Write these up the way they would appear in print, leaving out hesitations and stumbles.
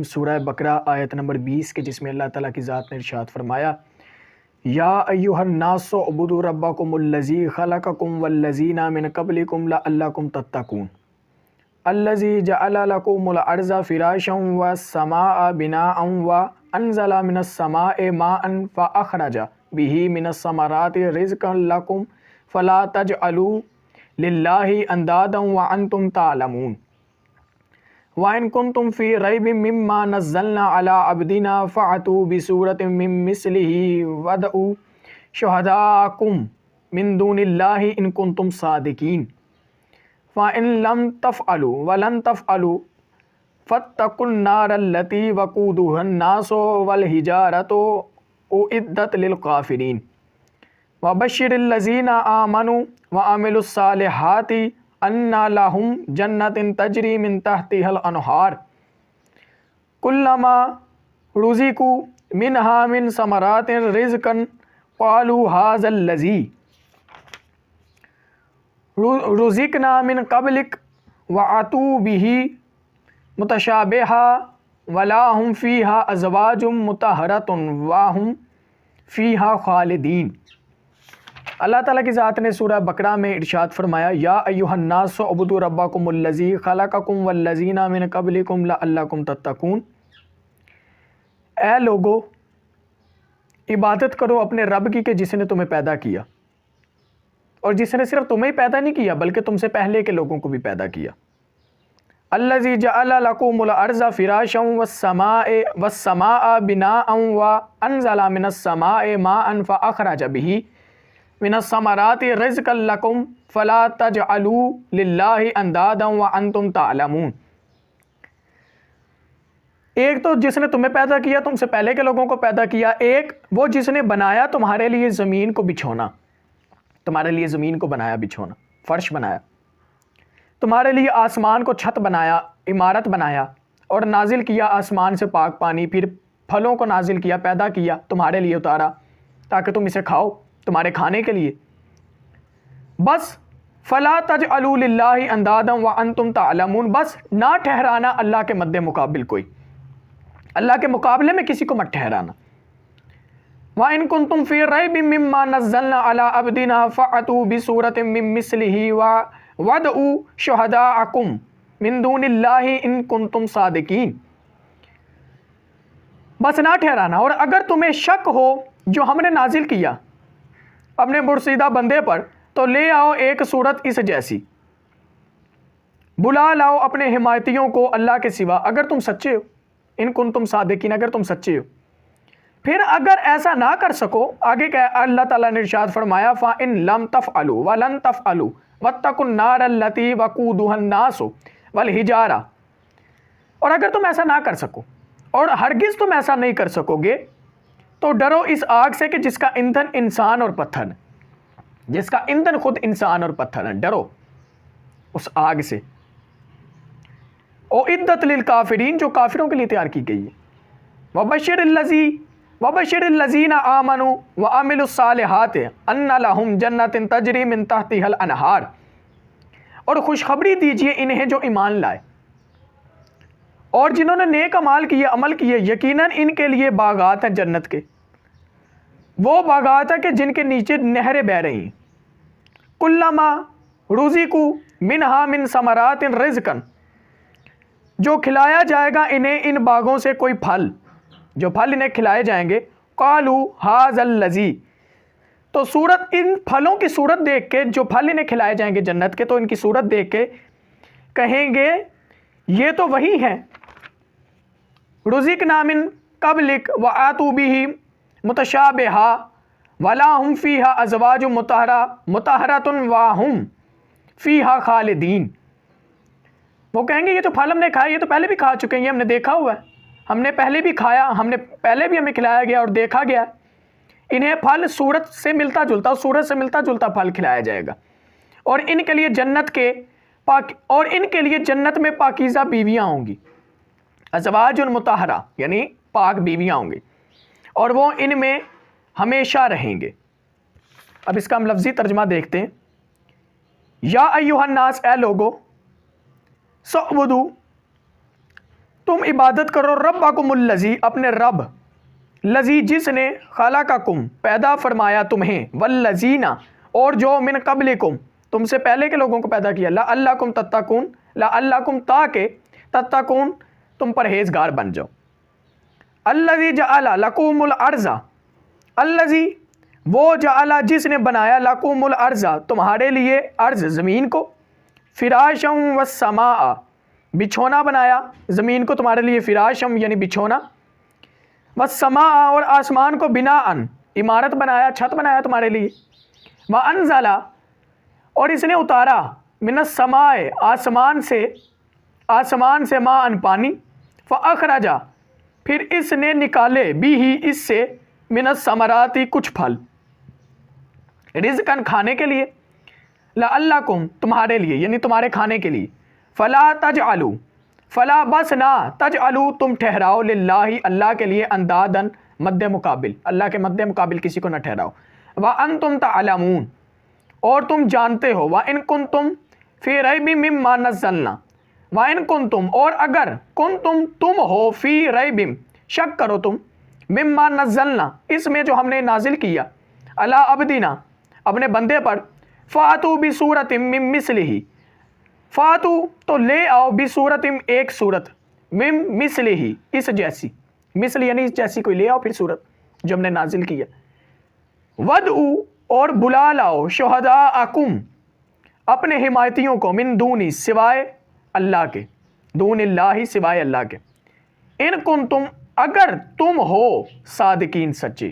سورہ بقرہ آیت نمبر 20 کے، جس میں اللہ تعالیٰ کی ذات نے ارشاد فرمایا یا ایھا الناس اعبدوا ربکم الذی خلقکم والذین من قبلکم لعلکم تتقون الذی جعل لکم الارض فراشا والسماء بناء وانزل من السماء ماء فاخرج به من الثمرات رزقا لکم فلا تجعلوا للہ اندادا وانتم تعلمون وَإِن كُنتُم فِي رَيْبٍ مِّمَّا نَزَّلْنَا عَلَىٰ عَبْدِنَا فَأْتُوا بِسُورَةٍ مِّن مِّثْلِهِ وَادْعُوا شُهَدَاءَكُم مِّن دُونِ اللَّهِ إِن كُنتُم صَادِقِينَ فَإِن لَّمْ تَفْعَلُوا وَلَن تَفْعَلُوا فَاتَّقُوا النَّارَ الَّتِي وَقُودُهَا النَّاسُ وَالْحِجَارَةُ أُعِدَّتْ لِلْكَافِرِينَ وَبَشِّرِ الَّذِينَ آمَنُوا وَعَمِلُوا الصَّالِحَاتِ ان لہم جنت تجری من تحتها الانہار کلما رزقوا منها من ثمرات رزقا قالوا هذا الذی رزقنا من قبلك واتوا به متشابہا ولا هم فیها ازواج مطہرۃ وهم فیها خالدین۔ اللہ تعالیٰ کی ذات نے سورہ بقرہ میں ارشاد فرمایا یا ایھا الناس اعبدوا ربکم الذی خلقکم والذین من قبلکم لعلکم تتقون، اے لوگو عبادت کرو اپنے رب کی کہ جس نے تمہیں پیدا کیا، اور جس نے صرف تمہیں پیدا نہیں کیا بلکہ تم سے پہلے کے لوگوں کو بھی پیدا کیا۔ الذی جعل لکم الارض فراشا والسماء بناء وانزل من السماء ماء فاخرج به من الثمرات رزقا لکم فلا تجعلوا للہ اندادا وانتم تعلمون۔ ایک تو جس نے تمہیں پیدا کیا، تم سے پہلے کے لوگوں کو پیدا کیا، ایک وہ جس نے بنایا تمہارے لیے زمین کو بچھونا، تمہارے لیے زمین کو بنایا بچھونا، فرش بنایا، تمہارے لیے آسمان کو چھت بنایا، عمارت بنایا، اور نازل کیا آسمان سے پاک پانی، پھر پھلوں کو نازل کیا، پیدا کیا، تمہارے لیے اتارا تاکہ تم اسے کھاؤ، تمہارے کھانے کے لیے۔ بس فلا تجعلوا للہ اندادا وانتم تعلمون، بس نہ ٹھہرانا اللہ کے مد مقابل کوئی، اللہ کے مقابلے میں کسی کو مت ٹھہرانا۔ وَإِن كُنتُم فِي رَيْبٍ مِّمَّا نَزَّلْنَا عَلَىٰ عَبْدِنَا فَأْتُوا بِسُورَةٍ مِّن مِّثْلِهِ وَادْعُوا شُهَدَاءَكُم مِّن دُونِ اللَّهِ إِن كُنتُم صَادِقِينَ۔ بس نہ ٹھہرانا، اور اگر تمہیں شک ہو جو ہم نے نازل کیا اپنے برسیدہ بندے پر تو لے آؤ ایک صورت اس جیسی، بلا لاؤ اپنے حمایتیوں کو اللہ کے سوا اگر تم سچے ہو، ان کنتم صادقین، اگر تم سچے ہو۔ پھر اگر ایسا نہ کر سکو، آگے کیا اللہ تعالیٰ نے ارشاد فرمایا فَإِن لَّمْ تَفْعَلُوا وَلَن تَفْعَلُوا وَاتَّقُوا النَّارَ الَّتِي وَقُودُهَا النَّاسُ وَالْحِجَارَةُ، اور اگر تم ایسا نہ کر سکو اور ہرگز تم ایسا نہیں کر سکو گے تو ڈرو اس آگ سے کہ جس کا ایندھن انسان اور پتھر ہے، جس کا ایندھن خود انسان اور پتھر ہے، ڈرو اس آگ سے۔ اعدت للکافرین، جو کافروں کے لیے تیار کی گئی ہے۔ وبشر الذین آمنوا وعملوا الصالحات ان لہم جنت تجری من تحتها الانہار، اور خوشخبری دیجئے انہیں جو ایمان لائے اور جنہوں نے نیک اعمال کیے، عمل کیے، یقیناً ان کے لیے باغات ہیں جنت کے، وہ باغات ہیں کہ جن کے نیچے نہریں بہہ رہی ہیں۔ کلما رزقوا منہا من ثمرات رزقا، جو کھلایا جائے گا انہیں ان باغوں سے کوئی پھل، جو پھل انہیں کھلائے جائیں گے، قالوا ھذا الذی، تو صورت ان پھلوں کی صورت دیکھ کے، جو پھل انہیں کھلائے جائیں گے جنت کے، تو ان کی صورت دیکھ کے کہیں گے یہ تو وہی ہیں، رزقنا من قبلک وآتوا بہ متشابہا ولا ہم فیہا ازواج مطہرۃ وہم فیہا خالدین۔ وہ کہیں گے یہ تو پھل ہم نے کھائے، یہ تو پہلے بھی کھا چکے ہیں، یہ ہم نے دیکھا ہوا ہے، ہم نے پہلے بھی کھایا، پہلے بھی ہمیں کھلایا گیا اور دیکھا گیا۔ انہیں پھل صورت سے ملتا جلتا، صورت سے ملتا جلتا پھل کھلایا جائے گا، اور ان کے لیے جنت میں پاکیزہ بیویاں ہوں گی، ازواج مطہرہ یعنی پاک بیویاں ہوں گی، اور وہ ان میں ہمیشہ رہیں گے۔ اب اس کا ہم لفظی ترجمہ دیکھتے ہیں۔ یا ایھا الناس، اے لوگو، سعبدو، تم عبادت کرو ربکم الذی اپنے رب، لذی جس نے خلقکم پیدا فرمایا تمہیں، والذین اور جو من قبلکم تم سے پہلے کے لوگوں کو پیدا کیا، لعلکم تتقون لعلکم تاکہ تتقون تم پرہیزگار بن جاؤ۔ الذی جعل لکم الارض الذی وہ جعل جس نے بنایا لکم الارض تمہارے لیے ارض زمین کو، فراشم والسماء بچھونا بنایا زمین کو تمہارے لیے، فراشم یعنی بچھونا، والسماء اور آسمان کو بناءً عمارت بنایا، چھت بنایا تمہارے لیے، وانزل اور اس نے اتارا من السماء آسمان سے ماءً پانی، فاخرج پھر اس نے نکالے بھی ہی اس سے من الثمرات کچھ پھل، رزقاً کھانے کے لیے، لعلکم تمہارے لیے یعنی تمہارے کھانے کے لیے، فلا تجعلوا فلا بس نہ تجعلوا تم ٹھہراؤ للہ اللہ کے لیے اندادن مد مقابل، اللہ کے مد مقابل کسی کو نہ ٹھہراؤ، وانتم تعلمون اور تم جانتے ہو، وان کنتم فی ریب مما نزلنا وان کنتم اور اگر کنتم تم ہو فی ریب شک کرو تم، مما نزلنا اس میں جو ہم نے نازل کیا، علی عبدنا اپنے بندے پر، فاتوا بصورت من مثلہ فاتو تو لے آؤ بصورت ایک صورت، من مثلہ اس جیسی، مثل یعنی اس جیسی کوئی لے آؤ پھر صورت جو ہم نے نازل کیا، ودعو اور بلا لاؤ، شہداءکم اپنے حمایتیوں کو، من دونی سوائے اللہ کے، دون اللہ سوائے اللہ کے، ان کنتم اگر تم ہو صادقین سچے،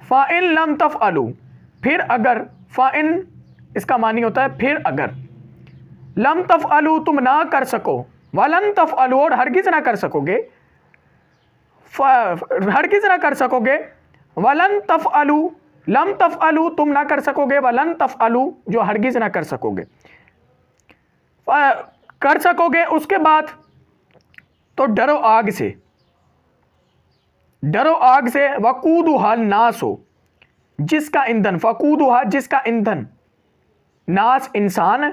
فَإِن لَمْ تَفْعَلُوا پھر اگر، فَإِن اس کا معنی ہوتا ہے پھر اگر، لم تفعلوا تم نہ کر سکو، ولن تفعلوا اور ہرگز نہ کر سکو گے، ہرگز نہ کر سکو گے، ولن تفعلوا لم تفعلوا تم نہ کر سکو گے، ولن تفعلوا جو ہرگز نہ کر سکو گے، کر سکو گے اس کے بعد تو ڈرو آگ سے، ڈرو آگ سے، وقودھا الناس جس کا ایندھن، فقودھا جس کا ایندھن، ناس انسان ہے،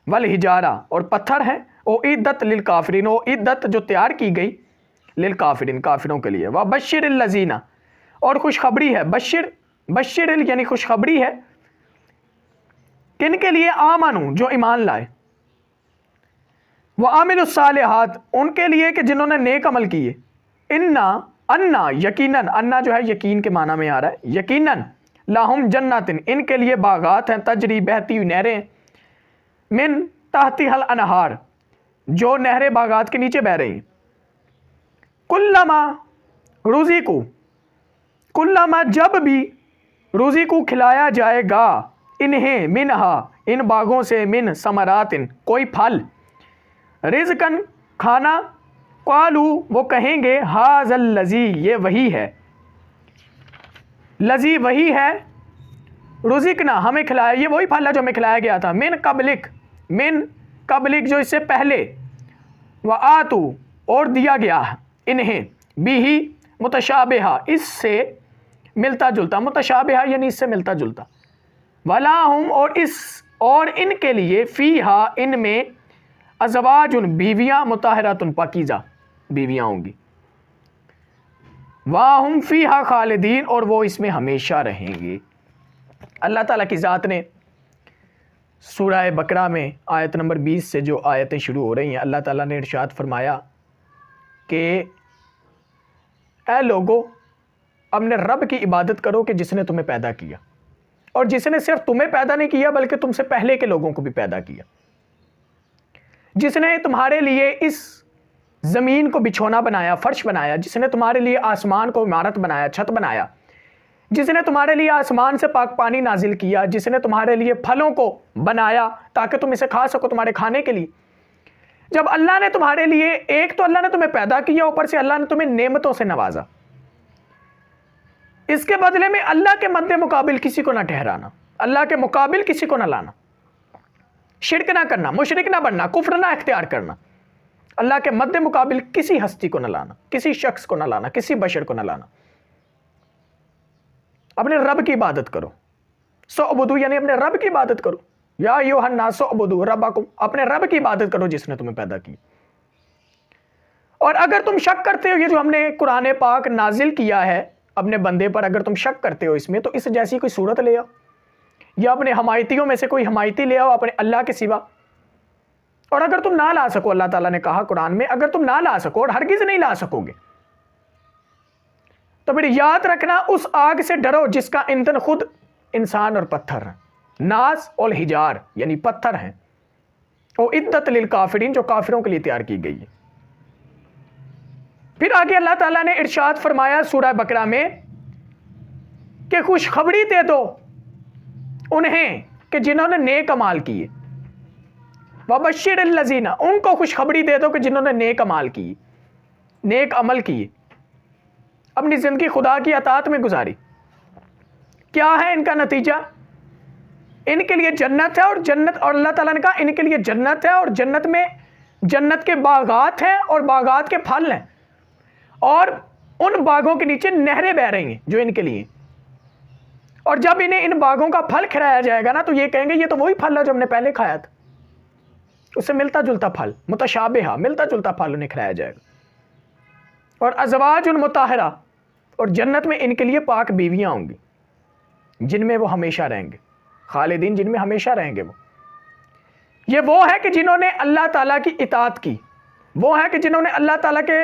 والحجارہ اور پتھر ہیں، اعدت للکافرین اعدت جو تیار کی گئی، للکافرین کافروں کے لیے، وبشر الذین اور خوشخبری ہے، بشر یعنی خوشخبری ہے کن کے لیے، آمنو جو ایمان لائے، وعاملوا الصالحات ان کے لیے کہ جنہوں نے نیک عمل کیے، انا یقیناً، انا جو ہے یقین کے معنی میں آ رہا ہے، یقیناً، لہم جناتن ان کے لیے باغات ہیں، تجری بہتی ہوئی نہریں، من تحتها الانہار جو نہریں باغات کے نیچے بہ رہی ہیں، کلما رزقوا کلما جب بھی رزقوا کھلایا جائے گا انہیں، منہا ان باغوں سے، من ثمرات کوئی پھل، رزقاً کھانا، قالوا وہ کہیں گے، ھذا الذی یہ وہی ہے، لذی وہی ہے، رزقنا ہمیں کھلایا، یہ وہی پھل ہے جو ہمیں کھلایا گیا تھا، من قبلک جو اس سے پہلے، وآتوا اور دیا گیا انہیں، بھی متشابہہ اس سے ملتا جلتا، متشابہہ یعنی اس سے ملتا جلتا، ولاہم اور ان کے لیے، فیہا ان میں، ازواج بیویاں، مطہرات پاکیزہ بیویاں ہوں گی، واہم فیہا خالدین اور وہ اس میں ہمیشہ رہیں گے۔ اللہ تعالیٰ کی ذات نے سورہ بقرہ میں آیت نمبر 20 سے جو آیتیں شروع ہو رہی ہیں، اللہ تعالیٰ نے ارشاد فرمایا کہ اے لوگو اپنے رب کی عبادت کرو کہ جس نے تمہیں پیدا کیا، اور جس نے صرف تمہیں پیدا نہیں کیا بلکہ تم سے پہلے کے لوگوں کو بھی پیدا کیا، جس نے تمہارے لیے اس زمین کو بچھونا بنایا، فرش بنایا، جس نے تمہارے لیے آسمان کو عمارت بنایا، چھت بنایا، جس نے تمہارے لیے آسمان سے پاک پانی نازل کیا، جس نے تمہارے لیے پھلوں کو بنایا تاکہ تم اسے کھا سکو تمہارے کھانے کے لیے۔ جب اللہ نے تمہارے لیے، ایک تو اللہ نے تمہیں پیدا کیا، اوپر سے اللہ نے تمہیں نعمتوں سے نوازا، اس کے بدلے میں اللہ کے مد مقابل کسی کو نہ ٹھہرانا، اللہ کے مقابل کسی کو نہ لانا، شرک نہ کرنا، مشرک نہ بننا، کفر نہ اختیار کرنا، اللہ کے مد مقابل کسی ہستی کو نہ لانا، کسی شخص کو نہ لانا، کسی بشر کو نہ لانا۔ اپنے رب کی عبادت کرو، سعبدو یعنی اپنے رب کی عبادت کرو، یا ایھا الناس اعبدوا ربکم اپنے رب کی عبادت کرو جس نے تمہیں پیدا کی۔ اور اگر تم شک کرتے ہو یہ جو ہم نے قرآن پاک نازل کیا ہے اپنے بندے پر، اگر تم شک کرتے ہو اس میں، تو اس جیسی کوئی صورت لے آؤ، یا اپنے حمایتیوں میں سے کوئی حمایتی لے آؤ اپنے اللہ کے سوا۔ اور اگر تم نہ لا سکو، اللہ تعالیٰ نے کہا قرآن میں، اگر تم نہ لا سکو اور ہرگز نہیں لا سکو گے، تو پھر یاد رکھنا اس آگ سے ڈرو جس کا ایندھن خود انسان اور پتھر ہے، ناس اور حجار یعنی پتھر ہیں، اعدت للکافرین جو کافروں کے لیے تیار کی گئی ہے۔ پھر آگے اللہ تعالیٰ نے ارشاد فرمایا سورہ بقرہ میں کہ خوشخبری دے دو انہیں کہ جنہوں نے نیک اعمال کیے، وبشر الذین، ان کو خوشخبری دے دو کہ جنہوں نے نیک اعمال کیے، نیک عمل کیے، اپنی زندگی خدا کی اطاعت میں گزاری۔ کیا ہے ان کا نتیجہ؟ ان کے لیے جنت ہے، اور جنت، اور اللہ تعالیٰ نے کہا ان کے لیے جنت ہے، اور جنت میں جنت کے باغات ہیں اور باغات کے پھل ہیں، اور ان باغوں کے نیچے نہریں بہ رہی ہیں جو ان کے لیے۔ اور جب انہیں ان باغوں کا پھل کھلایا جائے گا نا، تو یہ کہیں گے یہ تو وہی پھل ہے جو ہم نے پہلے کھایا تھا، اس سے ملتا جلتا پھل، متشابہہ، ملتا جلتا پھل انہیں کھلایا جائے گا۔ اور ازواج مطہرہ، اور جنت میں ان کے لیے پاک بیویاں ہوں گی جن میں وہ ہمیشہ رہیں گے، خالدین، جن میں ہمیشہ رہیں گے وہ۔ یہ وہ ہے کہ جنہوں نے اللہ تعالیٰ کی اطاعت کی، وہ ہے کہ جنہوں نے اللہ تعالیٰ کے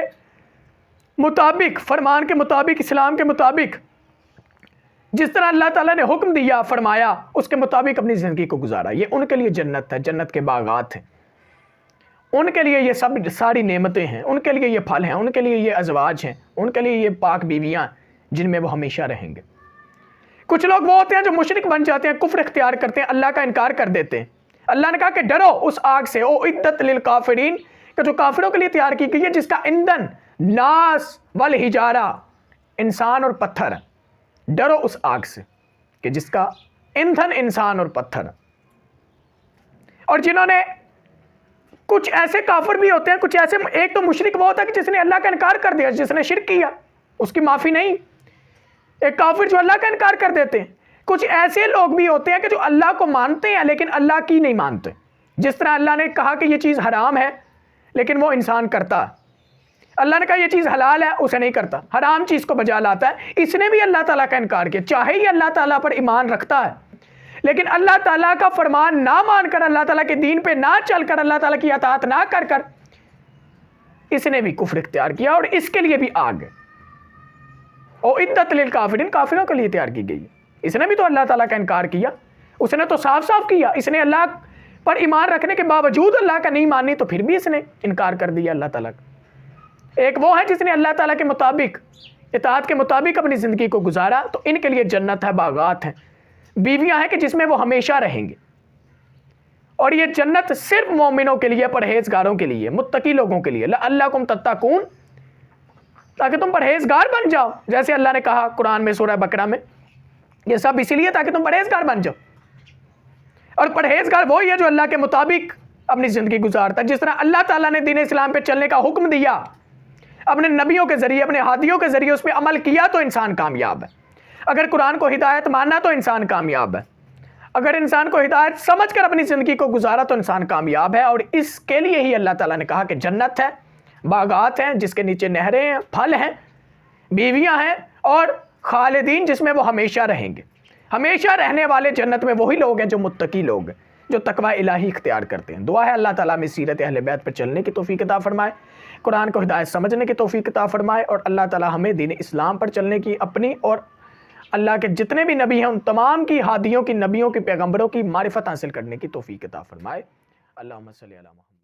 مطابق، فرمان کے مطابق، اسلام کے مطابق، جس طرح اللہ تعالیٰ نے حکم دیا فرمایا اس کے مطابق اپنی زندگی کو گزارا۔ یہ ان کے لیے جنت ہے، جنت کے باغات ہیں، ان کے لیے یہ سب ساری نعمتیں ہیں، ان کے لیے یہ پھل ہیں، ان کے لیے یہ ازواج ہیں، ان کے لیے یہ پاک بیویاں جن میں وہ ہمیشہ رہیں گے۔ کچھ لوگ وہ ہوتے ہیں جو مشرک بن جاتے ہیں، کفر اختیار کرتے ہیں، اللہ کا انکار کر دیتے ہیں۔ اللہ نے کہا کہ ڈرو اس آگ سے، اعدت للکافرین، کہ جو کافروں کے لیے تیار کی گئی ہے، جس کا ایندھن ناس والحجارہ، انسان اور پتھر ہے۔ ڈرو اس آگ سے کہ جس کا ایندھن انسان اور پتھر ہے۔ اور جنہوں نے، کچھ ایسے کافر بھی ہوتے ہیں، کچھ ایسے، ایک تو مشرک وہ ہوتا ہے کہ جس نے اللہ کا انکار کر دیا، جس نے شرک کیا، اس کی معافی نہیں۔ ایک کافر جو اللہ کا انکار کر دیتے ہیں۔ کچھ ایسے لوگ بھی ہوتے ہیں کہ جو اللہ کو مانتے ہیں لیکن اللہ کی نہیں مانتے، جس طرح اللہ نے کہا کہ یہ چیز حرام ہے لیکن وہ انسان کرتا ہے، اللہ نے کہا یہ چیز حلال ہے اسے نہیں کرتا، حرام چیز کو بجا لاتا ہے، اس نے بھی اللہ تعالیٰ کا انکار کیا، چاہے یہ اللہ تعالیٰ پر ایمان رکھتا ہے لیکن اللہ تعالیٰ کا فرمان نہ مان کر، اللہ تعالیٰ کے دین پہ نہ چل کر، اللہ تعالیٰ کی اطاعت نہ کر کر، اس نے بھی کفر اختیار کیا، اور اس کے لیے بھی آگ ہے۔ اعدت للکافرین، کافروں کے لیے تیار کی گئی ہے۔ اس نے بھی تو اللہ تعالیٰ کا انکار کیا، اس نے تو صاف صاف کیا، اس نے اللہ پر ایمان رکھنے کے باوجود اللہ کا نہیں مانی، تو پھر بھی اس نے انکار کر دیا اللہ تعالیٰ کا۔ ایک وہ ہے جس نے اللہ تعالیٰ کے مطابق، اطاعت کے مطابق اپنی زندگی کو گزارا، تو ان کے لیے جنت ہے، باغات ہیں، بیویاں ہیں کہ جس میں وہ ہمیشہ رہیں گے۔ اور یہ جنت صرف مومنوں کے لیے، پرہیزگاروں کے لیے، متقی لوگوں کے لیے، لعلکم تتقون، تاکہ تم پرہیزگار بن جاؤ، جیسے اللہ نے کہا قرآن میں سورہ بقرہ میں، یہ سب اسی لیے تاکہ تم پرہیزگار بن جاؤ۔ اور پرہیزگار وہی ہے جو اللہ کے مطابق اپنی زندگی گزارتا ہے، جس طرح اللہ تعالیٰ نے دین اسلام پہ چلنے کا حکم دیا، اپنے نبیوں کے ذریعے، اپنے ہادیوں کے ذریعے اس پہ عمل کیا تو انسان کامیاب ہے۔ اگر قرآن کو ہدایت ماننا تو انسان کامیاب ہے، اگر انسان کو ہدایت سمجھ کر اپنی زندگی کو گزارا تو انسان کامیاب ہے۔ اور اس کے لیے ہی اللہ تعالیٰ نے کہا کہ جنت ہے، باغات ہیں جس کے نیچے نہریں ہیں، پھل ہیں، بیویاں ہیں، اور خالدین جس میں وہ ہمیشہ رہیں گے۔ ہمیشہ رہنے والے جنت میں وہی لوگ ہیں جو متقی لوگ ہیں، جو تقوی الہی اختیار کرتے ہیں۔ دعا ہے اللہ تعالیٰ میں سیرت اہل بیت پر چلنے کی توفیق عطا فرمائے، قرآن کو ہدایت سمجھنے کی توفیق عطا فرمائے، اور اللہ تعالیٰ ہمیں دین اسلام پر چلنے کی، اپنی اور اللہ کے جتنے بھی نبی ہیں ان تمام کی ہادیوں کی، نبیوں کی، پیغمبروں کی معرفت حاصل کرنے کی توفیق عطا فرمائے۔ اللہم صلی علی محمد۔